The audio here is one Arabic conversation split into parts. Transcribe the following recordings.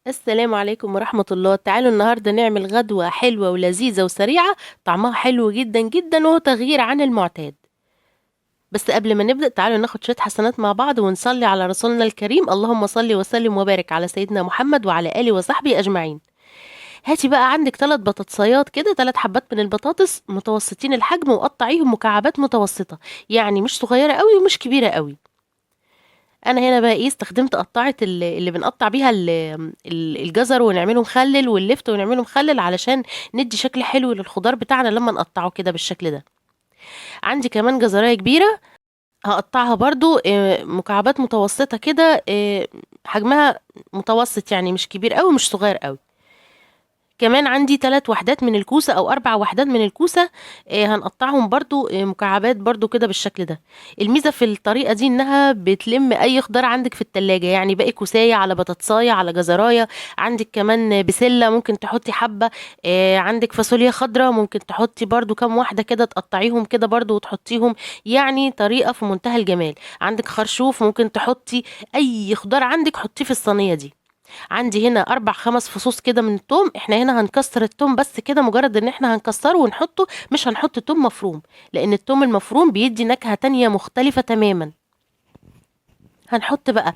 السلام عليكم ورحمة الله. تعالوا النهاردة نعمل غدوة حلوة ولذيذة وسريعة، طعمها حلو جدا جدا وهو تغيير عن المعتاد. بس قبل ما نبدأ تعالوا ناخد شوية حسنات مع بعض ونصلي على رسولنا الكريم. اللهم صل وسلم وبارك على سيدنا محمد وعلى آله وصحبه أجمعين. هاتي بقى عندك 3 بطاطسيات كده، 3 حبات من البطاطس متوسطين الحجم، وقطعيهم مكعبات متوسطة، يعني مش صغيرة قوي ومش كبيرة قوي. انا هنا بقى ايه استخدمت قطاعة اللي بنقطع بيها الجزر ونعمله مخلل، واللفت ونعمله مخلل، علشان ندي شكل حلو للخضار بتاعنا لما نقطعه كده بالشكل ده. عندي كمان جزرايه كبيرة، هقطعها برضو مكعبات متوسطة كده، حجمها متوسط، يعني مش كبير قوي مش صغير قوي. كمان عندي 3 وحدات من الكوسة أو 4 وحدات من الكوسة، هنقطعهم برضو مكعبات برضو كده بالشكل ده. الميزة في الطريقة دي إنها بتلم أي خضار عندك في التلاجة، يعني باقي كوساية على بطاطساية على جزراية. عندك كمان بسلة ممكن تحطي حبة، عندك فاصوليا خضراء ممكن تحطي برضو كام واحدة كده، تقطعيهم كده برضو وتحطيهم. يعني طريقة في منتهى الجمال. عندك خرشوف ممكن تحطي، أي خضار عندك حطيه في الصينية دي. عندي هنا 4 5 فصوص كده من التوم. احنا هنا هنكسر التوم بس كده، مجرد ان احنا هنكسره ونحطه، مش هنحط توم مفروم، لان التوم المفروم بيدي نكهة تانية مختلفة تماما. هنحط بقى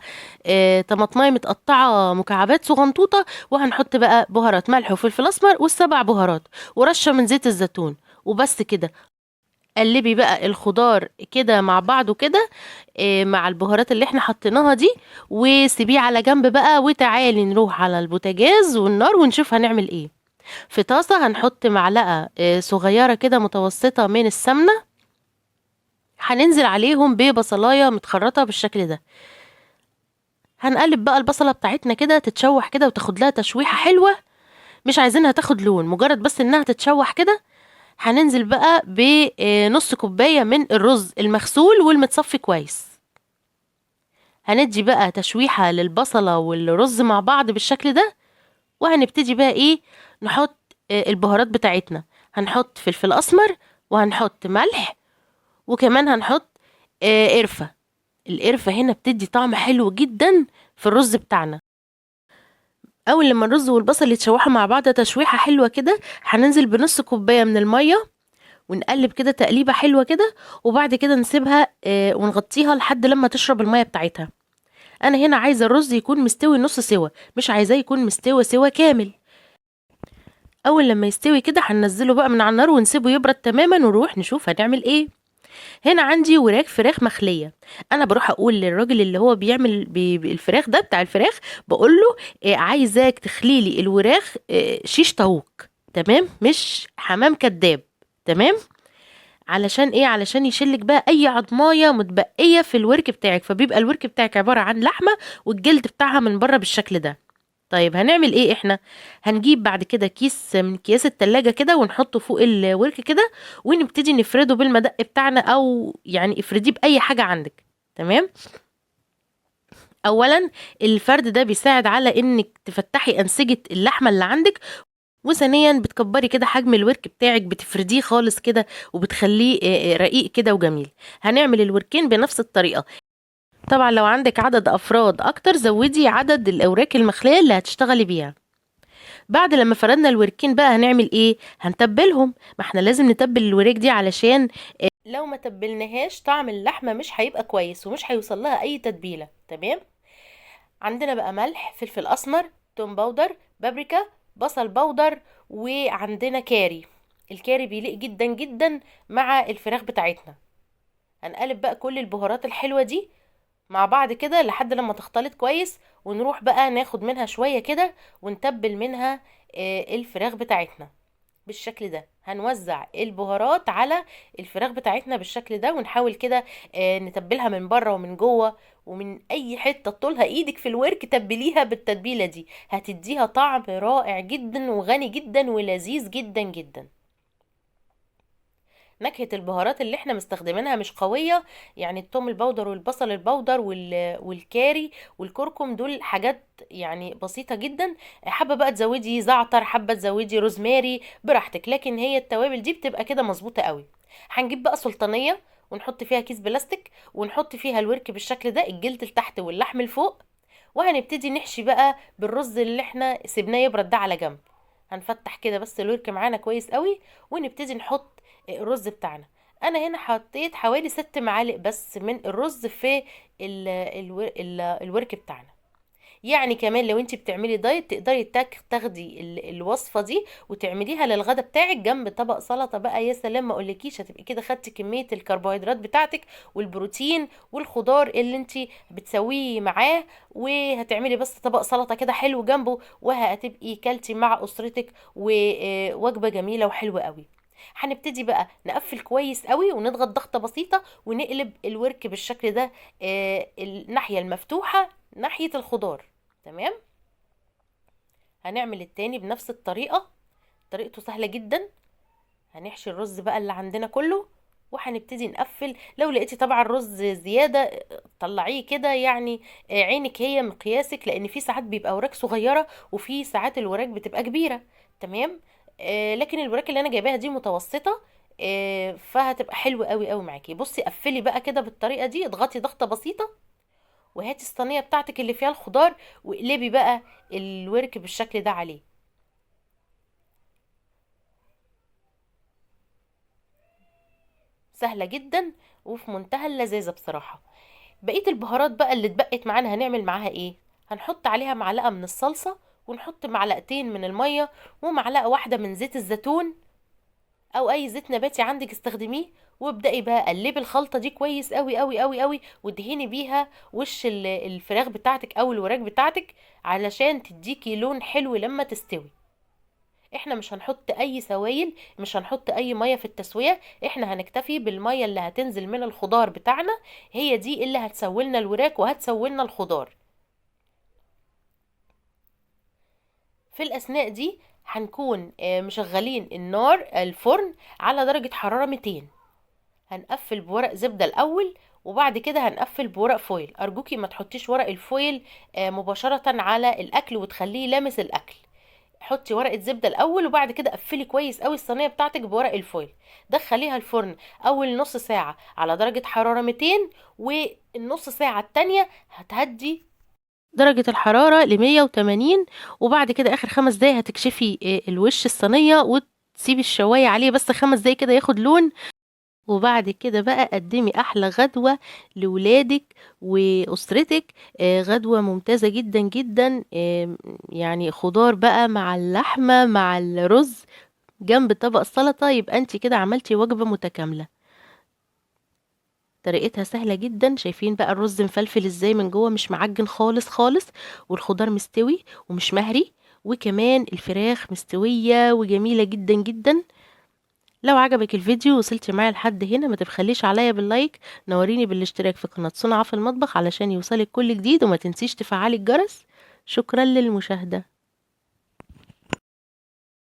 طماطمايه متقطعة مكعبات صغنطوطة، وهنحط بقى بهارات ملح وفلفل اسمر وال7 بهارات ورشة من زيت الزيتون، وبس كده. قلبي بقى الخضار كده مع بعضه كده، مع البهارات اللي احنا حطيناها دي، وسيبيه على جنب بقى، وتعالي نروح على البوتاجاز والنار ونشوف هنعمل ايه. في طاسة هنحط معلقة صغيرة كده متوسطة من السمنة، هننزل عليهم ببصلاية متخرطة بالشكل ده. هنقلب بقى البصلة بتاعتنا كده تتشوح كده وتاخد لها تشويحة حلوة، مش عايزينها تاخد لون، مجرد بس انها تتشوح كده. هننزل بقى بنص كوباية من الرز المغسول والمتصفي كويس. هندي بقى تشويحة للبصلة والرز مع بعض بالشكل ده. وهنبتدي بقى ايه، نحط البهارات بتاعتنا. هنحط فلفل اسمر، وهنحط ملح، وكمان هنحط قرفة. القرفة هنا بتدي طعم حلو جدا في الرز بتاعنا. اول لما الرز والبصل يتشوحوا مع بعض تشويحة حلوة كده، هننزل بنص كوباية من المية، ونقلب كده تقليبة حلوة كده. وبعد كده نسيبها ونغطيها لحد لما تشرب المية بتاعتها. انا هنا عايزة الرز يكون مستوي نص سوا، مش عايزاه يكون مستوي سوا كامل. اول لما يستوي كده هننزله بقى من على النار ونسيبه يبرد تماما، ونروح نشوف هنعمل ايه. هنا عندي وراك فراخ مخلية. انا بروح اقول للراجل اللي هو بيعمل الفراخ ده بتاع الفراخ، بقول له عايزاك تخلي لي الوراخ شيش طاووق، تمام، مش حمام كداب، تمام. علشان ايه؟ علشان يشيلك بقى اي عضمايه متبقيه في الورك بتاعك، فبيبقى الورك بتاعك عباره عن لحمه والجلد بتاعها من بره بالشكل ده. طيب هنعمل ايه احنا؟ هنجيب بعد كده كيس من اكياس التلاجة كده ونحطه فوق الورك كده، ونبتدي نفرده بالمدق بتاعنا، او يعني افرديه باي حاجه عندك، تمام. اولا الفرد ده بيساعد على انك تفتحي انسجه اللحمه اللي عندك، وثانيا بتكبري كده حجم الورك بتاعك، بتفرديه خالص كده وبتخليه رقيق كده وجميل. هنعمل الوركين بنفس الطريقة. طبعا لو عندك عدد أفراد أكتر زودي عدد الأوراق المخلية اللي هتشتغلي بيها. بعد لما فردنا الوركين بقى هنعمل ايه؟ هنتبلهم. ما احنا لازم نتبل الوراك دي، علشان لو ما تبلناهاش طعم اللحمة مش هيبقى كويس ومش هيوصل لها أي تتبيلة، تمام. عندنا بقى ملح، فلفل اسمر، توم باودر، بابريكا، بصل باودر، وعندنا كاري. الكاري بيليق جدا جدا مع الفراخ بتاعتنا. هنقلب بقى كل البهارات الحلوة دي مع بعض كده لحد لما تختلط كويس، ونروح بقى ناخد منها شوية كده ونتبل منها الفراخ بتاعتنا بالشكل ده. هنوزع البهارات على الفراخ بتاعتنا بالشكل ده، ونحاول كده نتبلها من بره ومن جوه، ومن اي حته طولها ايدك في الورك تبليها بالتتبيله دي، هتديها طعم رائع جدا وغني جدا ولذيذ جدا جدا. نكهة البهارات اللي احنا مستخدمينها مش قوية، يعني التوم البودر والبصل البودر والكاري والكركم دول حاجات يعني بسيطة جدا. حابة بقى تزودي زعتر، حابة تزودي روزماري، براحتك، لكن هي التوابل دي بتبقى كده مظبوطة قوي. هنجيب بقى سلطانية ونحط فيها كيس بلاستيك، ونحط فيها الورك بالشكل ده، الجلد لتحت واللحم لفوق، وهنبتدي نحشي بقى بالرز اللي احنا سيبناه يبرد ده على جنب. هنفتح كده بس الورك معانا كويس قوي، ونبتدي نحط الرز بتاعنا. انا هنا حطيت حوالي 6 معالق بس من الرز في الورك بتاعنا. يعني كمان لو انت بتعملي دايت تقدري تاخدي الوصفه دي وتعمليها للغدا بتاعك جنب طبق سلطه بقى. يا سلام، ما اقولكيش هتبقي كده خدتي كميه الكربوهيدرات بتاعتك والبروتين والخضار اللي انت بتسويه معاه، وهتعملي بس طبق سلطه كده حلو جنبه، وهتبقي كلتي مع اسرتك ووجبه جميله وحلوه قوي. هنبتدي بقى نقفل كويس قوي ونضغط ضغطه بسيطه ونقلب الورك بالشكل ده، الناحيه المفتوحه ناحيه الخضار. تمام. هنعمل التاني بنفس الطريقة، طريقته سهلة جدا. هنحشي الرز بقى اللي عندنا كله وهنبتدي نقفل. لو لقيتي طبعا الرز زيادة طلعيه كده، يعني عينك هي مقياسك، لان في ساعات بيبقى وراك صغيرة وفي ساعات الوراك بتبقى كبيرة. تمام. لكن الوراك اللي انا جايباها دي متوسطة، فهتبقى حلوة قوي قوي معاكي. بصي قفلي بقى كده بالطريقة دي، اضغطي ضغطة بسيطة وهاتي الصينيه بتاعتك اللي فيها الخضار واقلبي بقى الورك بالشكل ده عليه. سهله جدا وفي منتهى اللذاذه بصراحه. بقيه البهارات بقى اللي اتبقت معانا هنعمل معاها ايه؟ هنحط عليها معلقه من الصلصه، ونحط معلقتين من الميه، ومعلقه واحده من زيت الزيتون او اي زيت نباتي عندك استخدميه. وابدأي بقى قلبي الخلطه دي كويس قوي قوي قوي قوي، وادهني بيها وش الفراخ بتاعتك او الوراك بتاعتك علشان تديكي لون حلو لما تستوي. احنا مش هنحط اي سوائل، مش هنحط اي ميه في التسويه، احنا هنكتفي بالميه اللي هتنزل من الخضار بتاعنا، هي دي اللي هتسوي لنا الوراك وهتسوي لنا الخضار. في الاثناء دي هنكون مشغلين النار الفرن على درجه حراره 200. هنقفل بورق زبدة الأول، وبعد كده هنقفل بورق فويل. أرجوكي ما تحطيش ورق الفويل مباشرة على الأكل وتخليه لامس الأكل. حطي ورقة زبدة الأول وبعد كده قفلي كويس قوي الصينية بتاعتك بورق الفويل. دخليها الفرن أول نص ساعة على درجة حرارة 200، والنص ساعة التانية هتهدي درجة الحرارة ل180. وبعد كده آخر 5 دقايق هتكشفي الوش الصينية وتسيبي الشواية عليه بس 5 دقايق كده ياخد لون. وبعد كده بقى قدمي احلى غدوة لولادك واسرتك. غدوة ممتازة جدا جدا. يعني خضار بقى مع اللحمة مع الرز جنب طبق السلطة، يبقى انت كده عملتي وجبة متكاملة. طريقتها سهلة جدا. شايفين بقى الرز مفلفل ازاي من جوه، مش معجن خالص خالص، والخضار مستوي ومش مهري، وكمان الفراخ مستوية وجميلة جدا جدا. لو عجبك الفيديو وصلتي معايا لحد هنا ما تبخليش عليا باللايك، نوريني بالاشتراك في قناة صنع في المطبخ علشان يوصلك كل جديد، وما تنسيش تفعلي الجرس. شكرا للمشاهدة.